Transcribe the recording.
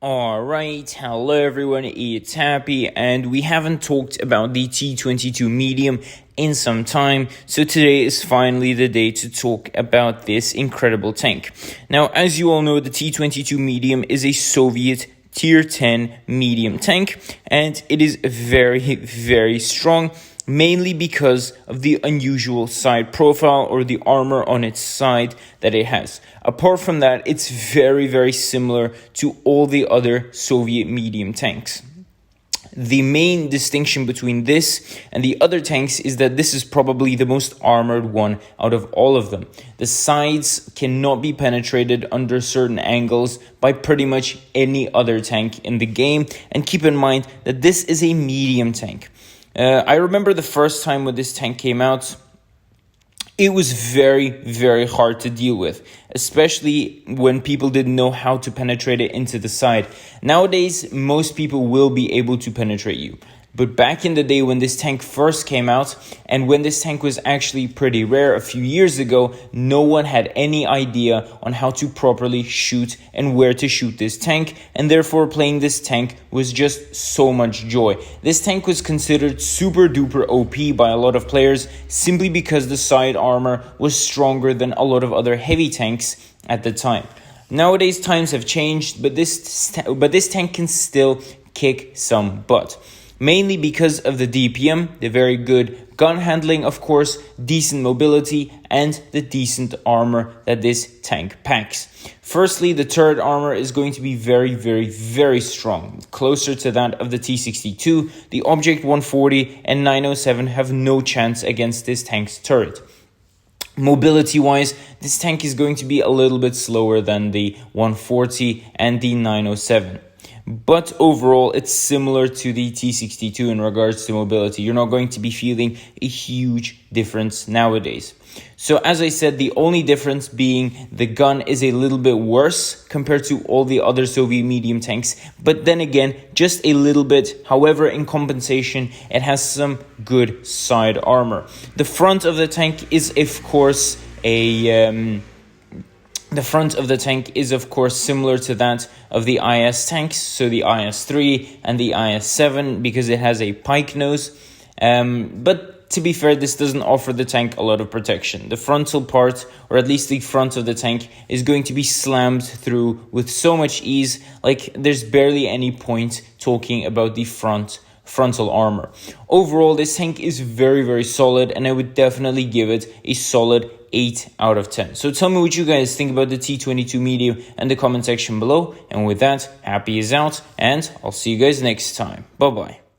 Alright, hello everyone, it's Happy, and we haven't talked about the T-22 medium in some time, so today is finally the day to talk about this incredible tank. Now, as you all know, the T-22 medium is a Soviet Tier 10 medium tank, and it is very, very strong, mainly because of the unusual side profile or the armor on its side that it has. Apart from that, it's very, very similar to all the other Soviet medium tanks. The main distinction between this and the other tanks is that this is probably the most armored one out of all of them. The sides cannot be penetrated under certain angles by pretty much any other tank in the game, and keep in mind that this is a medium tank. I remember the first time when this tank came out, it was very, very hard to deal with, especially when people didn't know how to penetrate it into the side. Nowadays, most people will be able to penetrate you. But back in the day when this tank first came out, and when this tank was actually pretty rare a few years ago, no one had any idea on how to properly shoot and where to shoot this tank, and therefore playing this tank was just so much joy. This tank was considered super duper OP by a lot of players simply because the side armor was stronger than a lot of other heavy tanks at the time. Nowadays times have changed, but this tank can still kick some butt. Mainly because of the DPM, the very good gun handling, of course, decent mobility, and the decent armor that this tank packs. Firstly, the turret armor is going to be very, very, very strong, closer to that of the T-62. The Object 140 and 907 have no chance against this tank's turret. Mobility-wise, this tank is going to be a little bit slower than the 140 and the 907. But overall, it's similar to the T-62 in regards to mobility. You're not going to be feeling a huge difference nowadays. So as I said, the only difference being the gun is a little bit worse compared to all the other Soviet medium tanks. But then again, just a little bit. However, in compensation, it has some good side armor. The front of the tank is, of course, The front of the tank is, of course, similar to that of the IS tanks, so the IS-3 and the IS-7, because it has a pike nose. But to be fair, this doesn't offer the tank a lot of protection. The frontal part, or at least the front of the tank, is going to be slammed through with so much ease, like there's barely any point talking about the frontal armor. Overall, this tank is very, very solid, and I would definitely give it a solid 8 out of 10. So tell me what you guys think about the T-22 medium in the comment section below. And with that, Happy is out, and I'll see you guys next time. Bye-bye.